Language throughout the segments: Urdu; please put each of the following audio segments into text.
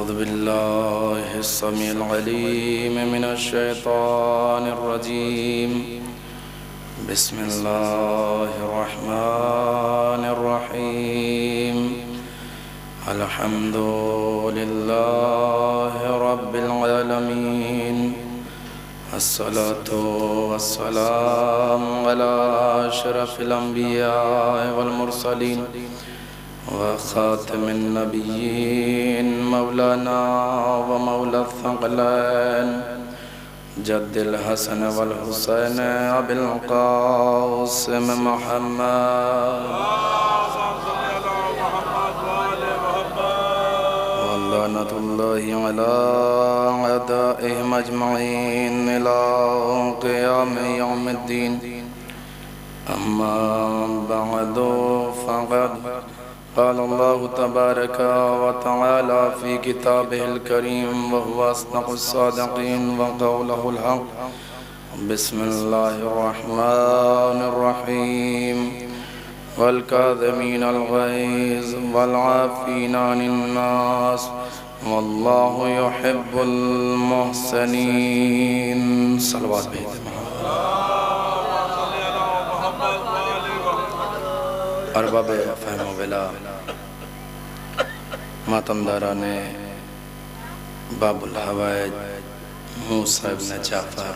أعوذ بالله السميع العليم من الشيطان الرجيم بسم الله الرحمن الرحيم الحمد لله رب العالمين الصلاة والسلام على أشرف الأنبياء والمرسلين وخاتم النبيين مولانا ومولى الثقلين جد الحسن والحسين أبي القاسم محمد ولعنة الله على أعدائهم أجمعين إلى قيام يوم الدين أما بعد فقد قال الله تبارك وتعالى في كتابه الكريم وهو أصدق الصادقين وقوله الحق بسم الله الرحمن الرحيم والكاظمين الغيظ والعافين عن الناس والله يحب المحسنين صلوات بيت ارباب فهم و بلا ماتمداران باب الحوائج موسیٰ ابن جعفر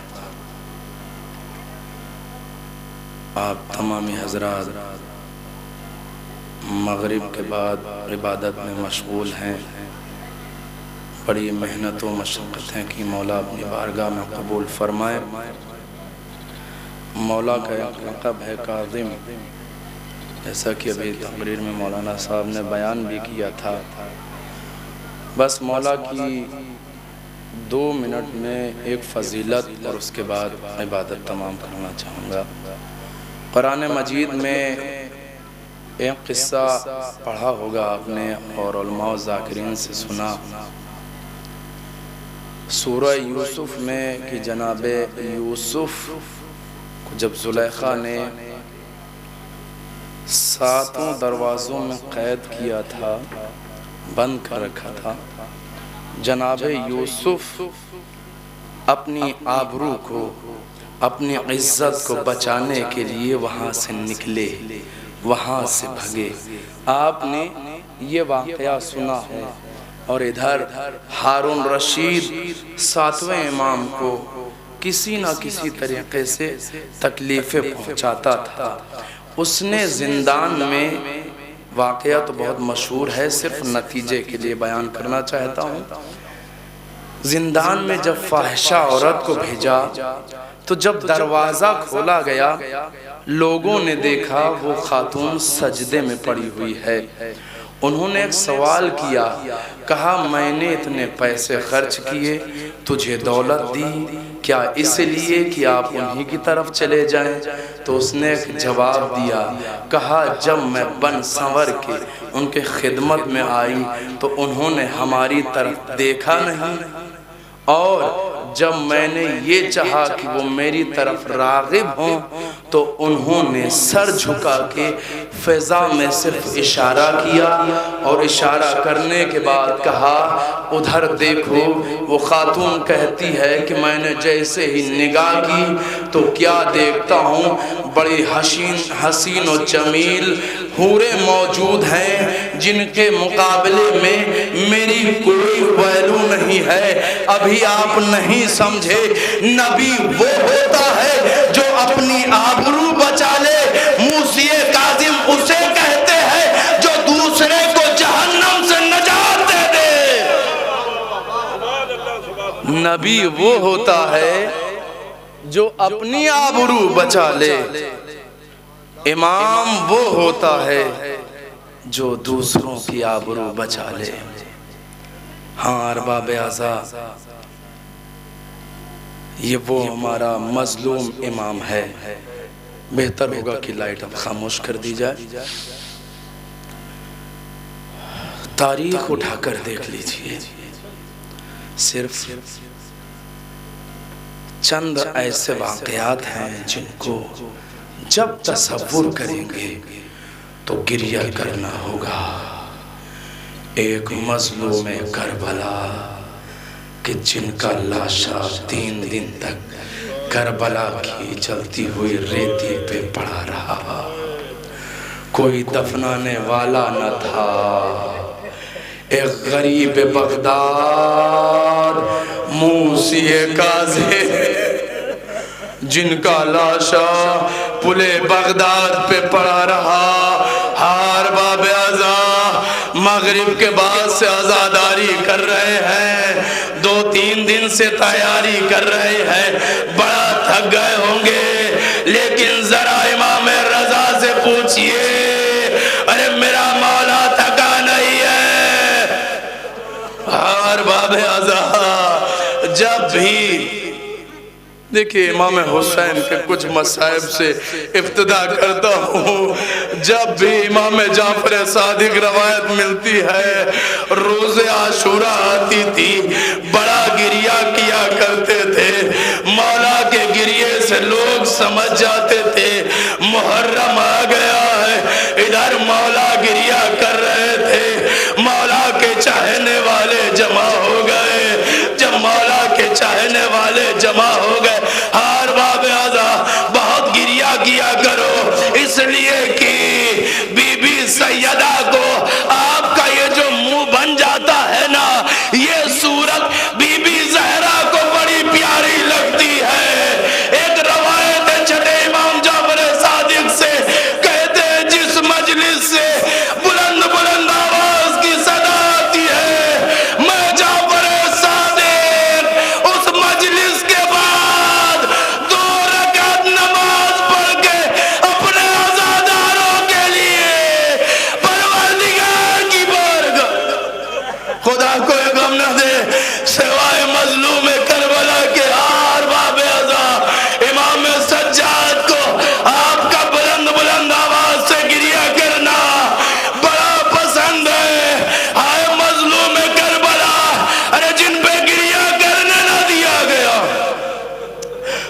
آپ تمامی حضرات مغرب کے بعد عبادت میں مشغول ہیں، بڑی محنت و مشقتیں کی مولا اپنی بارگاہ میں قبول فرمائے۔ مولا کا ایک لقب ہے کاظم، جیسا کہ ابھی تقریر میں مولانا صاحب نے بیان بھی کیا تھا۔ بس مولا کی 2 منٹ میں ایک فضیلت اور اس کے بعد عبادت تمام کرنا چاہوں گا۔ قرآن مجید میں ایک قصہ پڑھا ہوگا آپ نے اور علماء و ذاکرین سے سنا، سورہ یوسف میں کہ جناب یوسف کو جب زلیخا نے 7 دروازوں میں قید کیا تھا، بند کر رکھا تھا، جناب یوسف اپنی آبرو کو، اپنی عزت کو بچانے کے لیے وہاں سے نکلے، وہاں سے بھگے۔ آپ نے یہ واقعہ سنا ہے اور ادھر ہارون رشید 7ویں امام کو کسی نہ کسی طریقے سے تکلیفیں پہنچاتا تھا۔ اس نے زندان میں، واقعہ تو بہت مشہور ہے، صرف نتیجے کے لیے بیان کرنا چاہتا ہوں، زندان میں جب فاحشہ عورت کو بھیجا تو جب دروازہ کھولا گیا لوگوں نے دیکھا وہ خاتون سجدے میں پڑی ہوئی ہے۔ انہوں نے ایک سوال کیا، کہا میں نے اتنے پیسے خرچ کیے، تجھے دولت دی، کیا اس لیے کہ آپ انہی کی طرف چلے جائیں؟ تو اس نے ایک جواب دیا، کہا جب میں بن سنور کے ان کے خدمت میں آئی تو انہوں نے ہماری طرف دیکھا نہیں، اور جب میں نے یہ چاہا کہ وہ میری طرف راغب ہوں تو انہوں نے سر جھکا کے فضا میں صرف اشارہ کیا، اور اشارہ کرنے کے بعد کہا ادھر دیکھو۔ وہ خاتون کہتی ہے کہ میں نے جیسے ہی نگاہ کی تو کیا دیکھتا ہوں، بڑی حسین و جمیل حوریں موجود ہیں جن کے مقابلے میں میری کوئی ویلو نہیں ہے۔ ابھی آپ نہیں سمجھے، نبی وہ ہوتا ہے جو اپنی آبرو بچا لے۔ موسی کاظم اسے کہتے ہیں جو دوسرے کو جہنم سے نجات دے دے۔ نبی وہ ہوتا ہے جو اپنی آبرو بچا لے، امام وہ ہوتا ہے جو دوسروں کی آبرو بچا لے۔ ہاں ارباب اعزاء، یہ وہ ہمارا مظلوم امام ہے۔ بہتر ہوگا کہ لائٹ اب خاموش کر دی جائے۔ تاریخ اٹھا کر دیکھ لیجئے، صرف چند ایسے واقعات ہیں جن کو جب تصور کریں گے تو گریہ کرنا ہوگا۔ ایک مظلوم کربلا کہ جن کا لاشا 3 دن تک کربلا کی جلتی ہوئی ریتی پہ پڑا رہا، کوئی دفنانے والا نہ تھا۔ ایک غریب بغداد موسی کاظم جن کا لاشا پلے بغداد پہ پڑا رہا، ہر باب ازا مغرب کے بعد سے عزاداری کر رہے ہیں، 2-3 دن سے تیاری کر رہے ہیں، بڑا تھک گئے ہوں گے، لیکن ذرا امام رضا سے پوچھئے، ارے میرا مولا تھکا نہیں ہے؟ ہر باب ازا جب بھی دیکھیں امام حسین کے کچھ مصائب سے ابتدا کرتا ہوں، جب بھی امام جعفر صادق روایت ملتی ہے، روز عاشورہ آتی تھی، بڑا گریہ کیا کرتے تھے، مولا کے گریے سے لوگ سمجھ جاتے تھے محرم آ گیا ہے، ادھر مولا گریہ کر رہے تھے، مولا کے چاہنے والے جمع ہو گئے، جب مولا کے چاہنے والے جمع ہو گئے، ہر باب ازا بہت گریہ کیا کرو، اس لیے کہ بی بی سیدہ کو آپ کا یہ جو منہ بن جاتا ہے نا، یہ صورت بی بی زہرا کو بڑی پیاری لگتی ہے۔ ایک روایت ہے چھٹے امام جعفر صادق سے، کہتے ہیں جس مجلس سے بلند بلند آواز کی صدا آتی ہے، میں جعفر صادق اس مجلس کے بعد 2 رکعت نماز پڑھ کے اپنے عزاداروں کے لیے پروردگار کی بارگاہ، خدا کوئی غم نہ دے سوائے مظلوم کربلا کے، ہر باب ازا امام سجاد کو آپ کا بلند بلند آواز سے گریہ کرنا بڑا پسند ہے۔ ہائے مظلوم کربلا، ارے جن پہ گریہ کرنے نہ دیا گیا،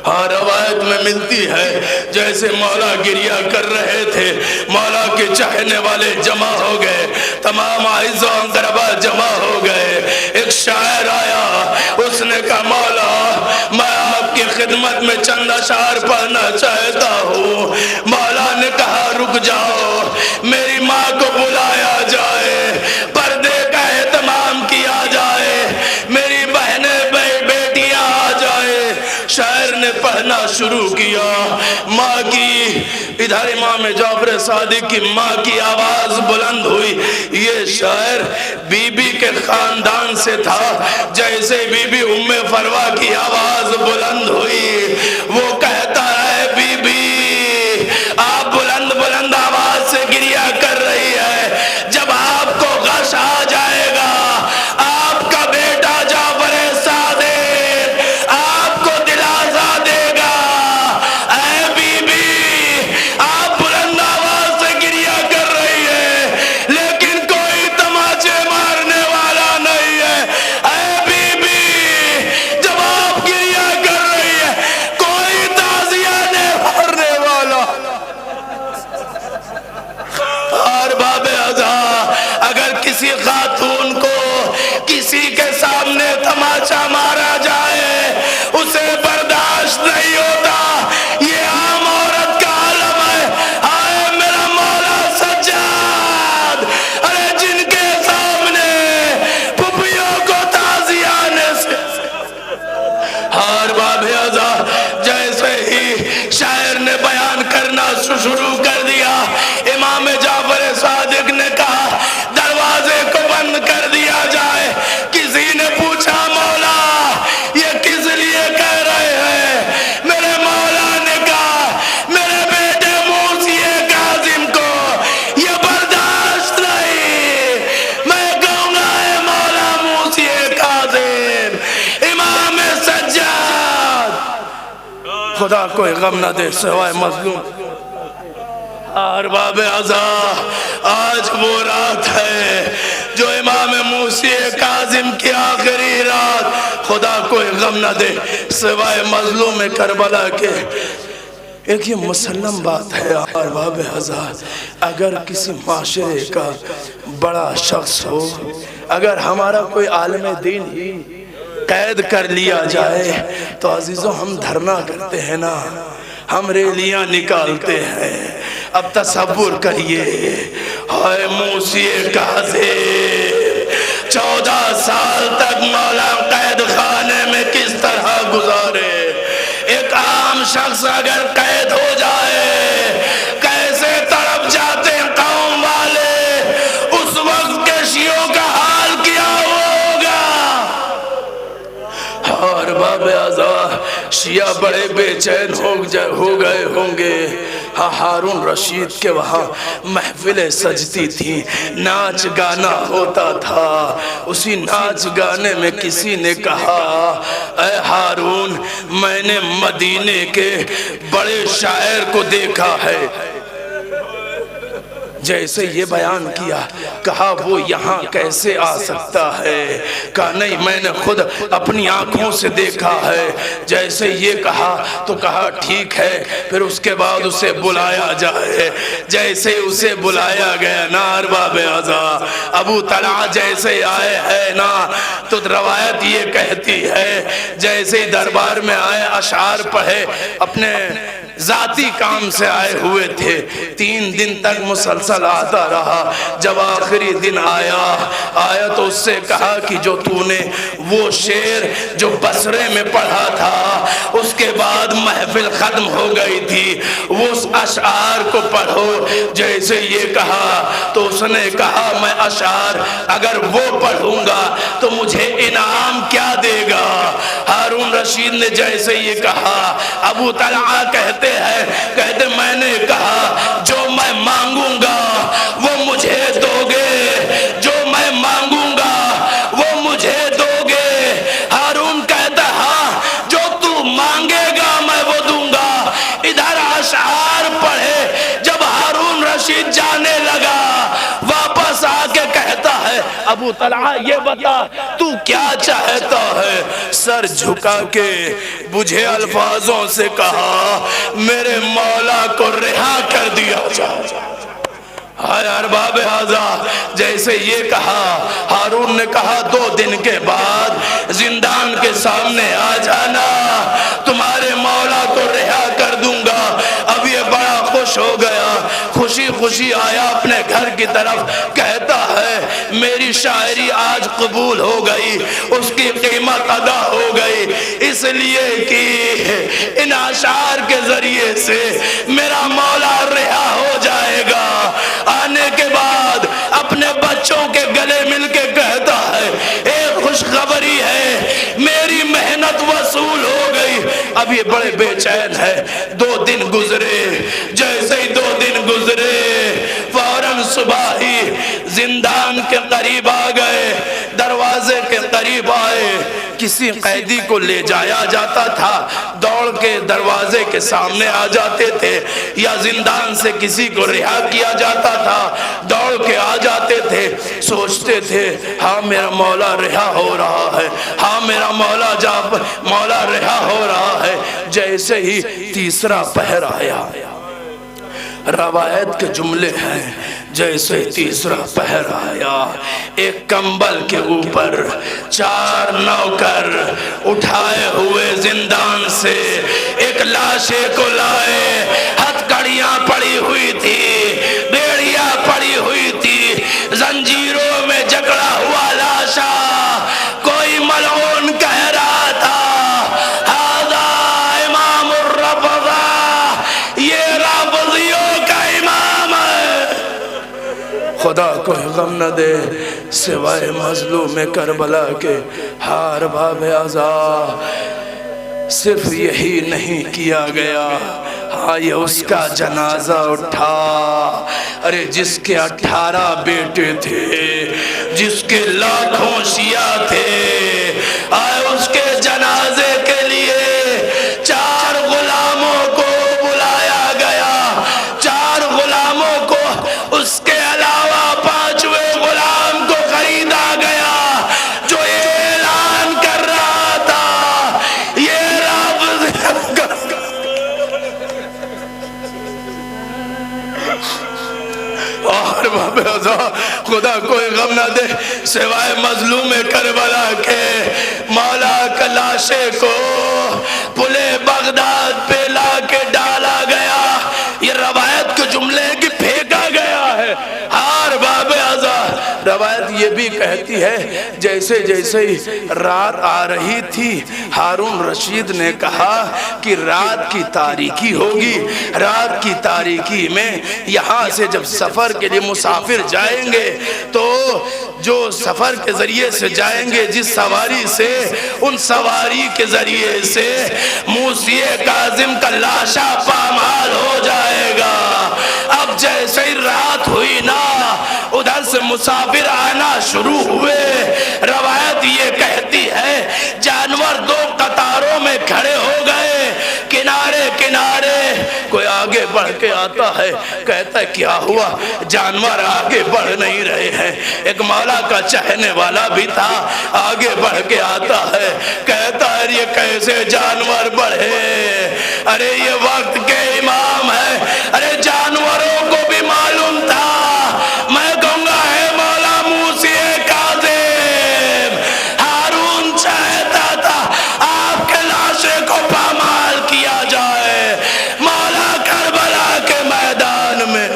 ہاں روایت میں ملتی ہے جیسے مولا گریہ کر رہے تھے، مولا کے چاہنے والے جمع ہو گئے، تمام اعز و اقربا جمع ہو گئے۔ ایک شاعر آیا، اس نے کہا مولا میں آپ کی خدمت میں چند اشعار پڑھنا چاہتا ہوں۔ مولا نے کہا رک جاؤ، میری ماں کو بلایا جائے، پردے کا اہتمام کیا جائے، میری بہنیں بیٹیاں آ جائے۔ شاعر نے پڑھنا شروع کیا، ماں کی، ادھر امام جعفر صادق کی ماں کی آواز بلند ہوئی۔ یہ شاعر بی بی کے خاندان سے تھا، جیسے بی بی ام فروا کی آواز بلند ہوئی، وہ کہتا ہے بی بی آپ بلند بلند آواز سے گریہ کر رہی ہے، جب آپ کو غش آ جائے گا، آپ کا بیٹا جعفر صادق آپ کو دلاسا دے گا۔ اے بی بی آپ بلند آواز سے گریہ کر رہی ہے، لیکن کوئی تماچے مارنے والا نہیں ہے۔ اے بی بی جب آپ گریہ کر رہی ہے، کوئی تعزیہ نہیں مارنے والا۔ اور باب ازا اگر کسی خاتون کو کسی کے سامنے تماچا مارا جائے، اسے برداشت نہیں ہوتا، یہ عام عورت کا عالم ہے۔ ہائے میرا مولا سجاد، ارے جن کے سامنے پھپھیوں کو تعزیہ آنے سے، ہر باب ازا جیسے ہی شاعر نے بیان کرنا شروع کر دیا، امام جعفر صادق نے کہا دروازے کو بند کر دیا جائے۔ کسی نے پوچھا مولا یہ کس لیے کہہ رہے ہیں؟ میرے مولا نے کہا میرے بیٹے موسی کاظم کو یہ برداشت نہیں، میں کہوں گا اے مولا موسی کاظم، امام سجاد، خدا کوئی غم نہ دے سوائے مظلوم۔ ارباب ازا آج وہ رات ہے جو امام موسی کاظم کی آخری رات، خدا کوئی غم نہ دے سوائے مظلوم کربلا کے۔ ایک یہ مسلم بات ہے ارباب حضرات، اگر کسی معاشرے کا بڑا شخص ہو، اگر ہمارا کوئی عالم دین ہی قید کر لیا جائے تو عزیزوں ہم دھرنا کرتے ہیں نا، ہم ریلیاں نکالتے ہیں۔ اب تصور کریے، ہائے موسی کاظم 14 سال تک مولا قید خانے میں کس طرح گزارے۔ ایک عام شخص اگر قید ہو جائے کیسے تڑپ جاتے ہیں قوم والے، اس وقت کے شیعوں کا حال کیا ہوگا۔ اور باب اعظم شیعہ بڑے بے چین ہو گئے ہوں گے۔ ہارون رشید کے وہاں محفلیں سجتی تھی، ناچ گانا ہوتا تھا۔ اسی ناچ گانے میں کسی نے کہا، اے ہارون میں نے مدینے کے بڑے شاعر کو دیکھا ہے۔ جیسے یہ بیان کیا، کہا وہ یہاں کیسے آ سکتا ہے؟ کہا نہیں میں نے خود اپنی آنکھوں سے دیکھا ہے۔ جیسے یہ کہا تو کہا ٹھیک ہے، پھر اس کے بعد اسے بلایا جائے۔ جیسے اسے بلایا گیا نا ارباب اعضاء، ابو طلحہ جیسے آئے ہیں نا، تو روایت یہ کہتی ہے جیسے دربار میں آئے اشعار پڑھے، اپنے ذاتی کام سے آئے ہوئے تھے، 3 دن تک مسلسل آتا رہا۔ جب آخری دن آیا تو اس سے کہا کہ جو تو نے وہ شعر جو بصرے میں پڑھا تھا اس کے بعد محفل ختم ہو گئی تھی، وہ اشعار کو پڑھو۔ جیسے یہ کہا تو اس نے کہا میں اشعار اگر وہ پڑھوں گا تو مجھے انعام کیا دے گا؟ ہارون رشید نے جیسے یہ کہا، ابو طلحہ کہتے میں نے کہا جو میں مانگوں گا وہ مجھے دو گے، جو میں مانگوں گا وہ مجھے دو گے۔ ہارون کہتا ہاں جو تو مانگے گا میں وہ دوں گا۔ ادھر اشعار پڑھے۔ جب ہارون رشید جانے لگا واپس آ کے کہتا ہے ابو طلحہ یہ بتا تو کیا چاہتا ہے؟ سر جھکا کے بجھے الفاظوں سے کہا میرے مولا کو رہا کر دیا جائے۔ ہائے ارباب اعضاء جیسے یہ کہا، ہارون نے کہا 2 دن کے بعد زندان کے سامنے آ جانا، تمہارے مولا کو رہا کر دوں گا۔ اب یہ بڑا خوش ہو گیا، خوشی خوشی آیا اپنے گھر کی طرف، کہتا ہے میری شاعری آج قبول ہو گئی، اس کی قیمت ادا ہو گئی، اس لیے کہ ان اشعار کے ذریعے سے میرا مولا رہا ہو جائے گا۔ آنے کے بعد اپنے بچوں کے گلے مل کے کہتا ہے ایک خوشخبری ہے، میری محنت وصول ہو گئی۔ اب یہ بڑے بے چین ہے۔ 2 دن گزرے، جیسے ہی 2 دن گزرے فوراً صبح ہی زندان کے قریب آ گئے، دروازے کے قریب آئے۔ کسی قیدی کو لے جایا جاتا تھا دوڑ کے دروازے کے سامنے آ جاتے تھے، یا زندان سے کسی کو رہا کیا جاتا تھا دوڑ کے آ جاتے تھے۔ سوچتے تھے ہاں میرا مولا رہا ہو رہا ہے، ہاں میرا مولا رہا ہو رہا ہے۔ جیسے ہی تیسرا پہر آیا، روایت کے جملے ہیں جیسے تیسرا پہر آیا، ایک کمبل کے اوپر 4 نوکر اٹھائے ہوئے زندان سے ایک لاشے کو لائے، ہتھکڑیاں پڑی ہوئی تھی، بیڑیاں پڑی ہوئی تھی، زنجیروں میں جکڑا ہوا لاشا۔ کوئی ملعون کہہ رہا تھا ہذا امام الرافضہ، یہ رافضیوں کا امام ہے۔ خدا کو غم نہ دے سوائے مظلوم کربلا کے۔ ارباب اعضاء صرف یہی نہیں کیا گیا، ہاں یہ اس کا جنازہ اٹھا۔ ارے جس کے 18 بیٹے تھے، جس کے لاکھوں شیعہ تھے، آئے اس کے جنازے کے لیے 4 غلاموں کو بلایا گیا۔ 4 غلاموں کو، اس کے علاوہ 5ویں غلام کو خریدا گیا، جو اعلان کر رہا تھا یہ رافض ازا خدا کوئی غم نہ دے سوائے مظلوم کربلا کے مولا کا لاشے کو پلے بغداد پہ لا کے ڈالا گیا یہ روایت کے جملے کی پھینکا گیا ہے ہار باب ازا روایت یہ بھی کہتی ہے جیسے جیسے رات آ رہی تھی ہارون رشید نے کہا کہ رات کی تاریکی ہوگی رات کی تاریکی میں یہاں سے جب سفر کے لیے مسافر جائیں گے تو جو سفر کے ذریعے سے جائیں گے جس سواری سے ان سواری کے ذریعے سے موسی کاظم کا لاشا پامال ہو جائے گا اب جیسے ہی رات ہوئی نا ادھر سے مسافر آنا شروع ہوئے روایت یہ کہتی ہے جانور دو قطاروں میں کھڑے ہو گئے کنارے کنارے کوئی آگے بڑھ کے آتا ہے کہتا ہے کیا ہوا جانور آگے بڑھ نہیں رہے ہیں ایک مولا کا چاہنے والا بھی تھا آگے بڑھ کے آتا ہے کہتا ہے یہ کیسے جانور بڑھے ارے یہ وقت کے امام ہے ارے جانوروں کو بھی معلوم تھا میں کہوں گا ہے مولا موسی کاظم ہارون چاہتا تھا آپ کے لاشے کو پامال کیا جائے مولا کربلا کے میدان میں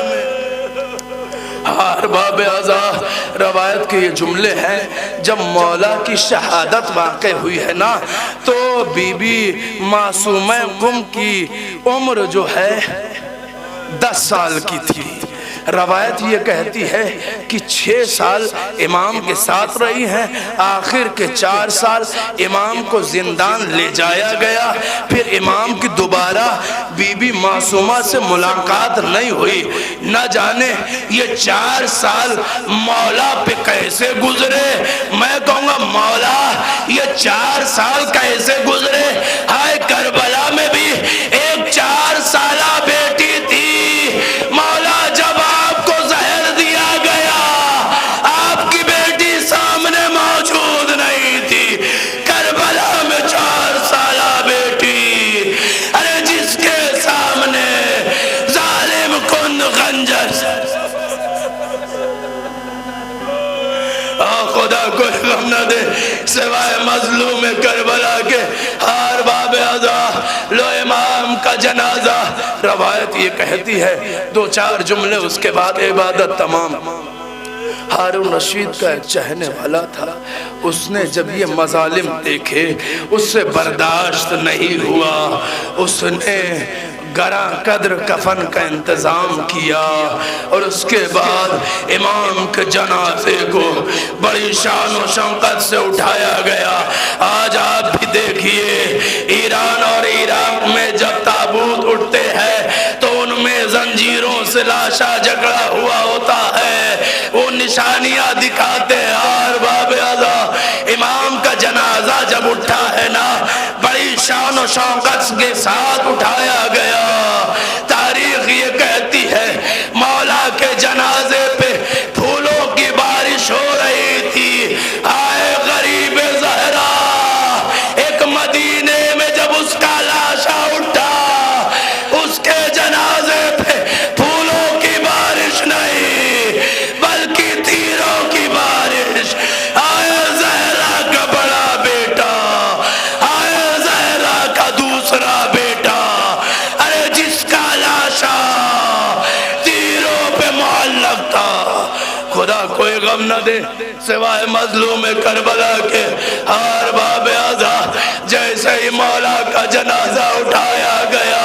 ہار باب ازا روایت کے یہ جملے ہیں جب مولا کی شہادت واقع ہوئی ہے نا تو بی بی معصومہ قم کی عمر جو ہے 10 سال کی تھی روایت یہ کہتی ہے کہ 6 سال امام کے ساتھ رہی ہیں آخر کے 4 سال امام کو زندان لے جایا گیا پھر امام کی دوبارہ بی بی معصومہ سے ملاقات نہیں ہوئی نہ جانے یہ 4 سال مولا پہ کیسے گزرے میں کہوں گا مولا یہ 4 سال کیسے گزرے ہائے کربلا میں بھی ایک 4 سالہ بیٹی تھی مولا جب آپ کو زہر دیا گیا آپ کی بیٹی سامنے موجود نہیں تھی کربلا میں 4 سالہ بیٹی ارے جس کے سامنے ظالم کن خنجر خدا کوئی غم نہ دے سوائے مظلوم کربلا کے ہار باب ازا لو امام کا جنازہ روایت یہ کہتی ہے 2-4 جملے اس کے بعد عبادت تمام ہارون رشید کا ایک چہنے والا تھا اس نے جب یہ مظالم دیکھے اس سے برداشت نہیں ہوا اس نے گراں قدر کفن کا انتظام کیا اور اس کے بعد امام کے جنازے کو بڑی شان و شوقت سے اٹھایا گیا آج آپ بھی دیکھیے ایران اور عراق میں جب تابوت اٹھتے ہیں تو ان میں زنجیروں سے لاشا جکڑا ہوا ہوتا ہے وہ نشانیاں دکھاتے ہیں ہار باب ازا امام کا جنازہ جب اٹھا ہے نا بڑی شان و شوقت کے ساتھ اٹھایا گیا تاریخ یہ کہتی ہے مولا کے جنازے پہ پھولوں کی بارش ہو رہی تھی آئے غریب زہرا ایک مدینے میں جب اس کا لاشا اٹھا اس کے جنازے پہ پھولوں کی بارش نہیں بلکہ تیروں کی بارش آئے زہرا کا بڑا بیٹا آئے زہرا کا دوسرا بیٹا ارے جس کا لاشا تیروں پہ معلق تھا خدا کوئی غم نہ دے سوائے مظلوم کربلا کے ہار باب ازا جیسے ہی مولا کا جنازہ اٹھایا گیا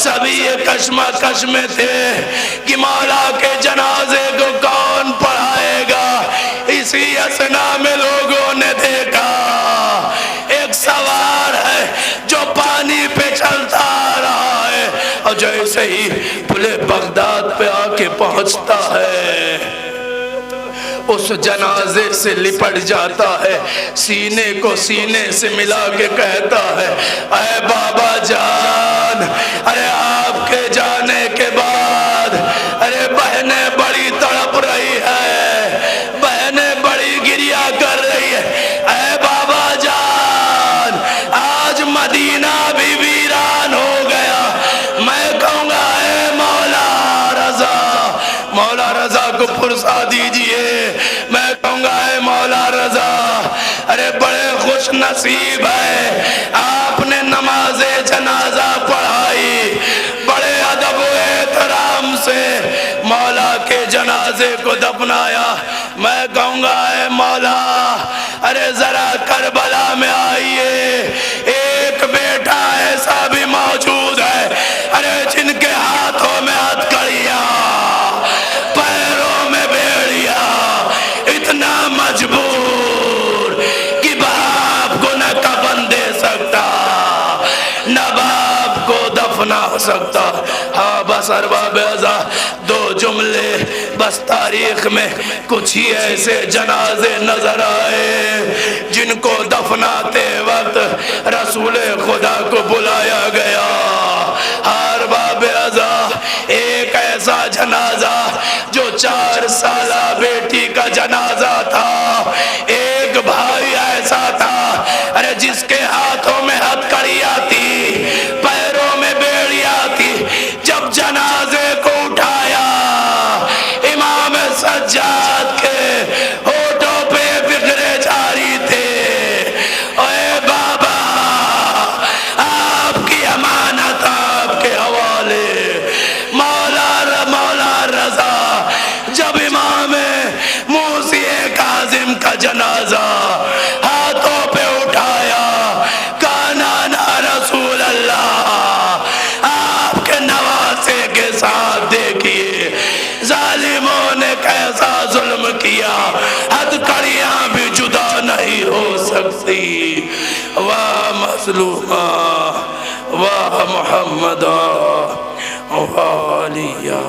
سبھی یہ کشمکش میں تھے کہ مولا کے جنازے کو کون پڑھائے گا اسی اسنا میں لوگوں نے دیکھا ایک سوار ہے جو پانی پہ چلتا آ رہا ہے اور جیسے ہی پلے بغداد پہ آ کے پہنچتا ہے اس جنازے سے لپٹ جاتا ہے سینے کو سینے سے ملا کے کہتا ہے اے بابا جان ارے آپ کے جانے کے بعد ارے بہنیں بڑی تڑپ رہی ہے بہنیں بڑی گریا کر رہی ہے اے بابا جان آج مدینہ بھی ویران ہو گیا میں کہوں گا اے مولا رضا کو فرصت خوش نصیب ہے، آپ نے نماز جنازہ پڑھائی، بڑے ادب و احترام سے مولا کے جنازے کو دفنایا۔ میں کہوں گا اے مولا، ارے ذرا کربلا میں آئیے، ایک بیٹا ایسا بھی موجود ہے ارے جن کے ہاتھوں میں ہتھکڑیاں، پیروں میں بیڑیاں، اتنا مجبور کہ باپ کو نہ کفن دے سکتا، نہ باپ کو دفنا سکتا۔ ہاں بس ارباب ازا دو جملے بس تاریخ میں کچھ ہی ایسے جنازے نظر آئے جن کو دفناتے وقت رسول خدا کو بلایا گیا۔ ارباب ازا ایک ایسا جنازہ جو 4 سالہ بیٹی کا جنازہ تھا، ایک بھائی ایسا تھا ارے جس کے ہاتھوں میں ہتھکڑیاں تھی، پیروں میں بیڑیاں تھی، جب جنازے کو اٹھایا امام سجاد کے ہونٹوں پہ فکرے جاری تھے، اے بابا آپ کی امانت آپ کے حوالے، مولا رضا جب امام موسی کاظم کا جنازہ ہاتھوں پہ اٹھایا، کانا نا رسول اللہ، آپ کے نواسے کے ساتھ دیکھیے ظالموں نے کیسا ظلم کیا، ہتھکڑیاں بھی جدا نہیں ہو سکتی۔ واہ مظلومہ، واہ محمد، واہ علیہ۔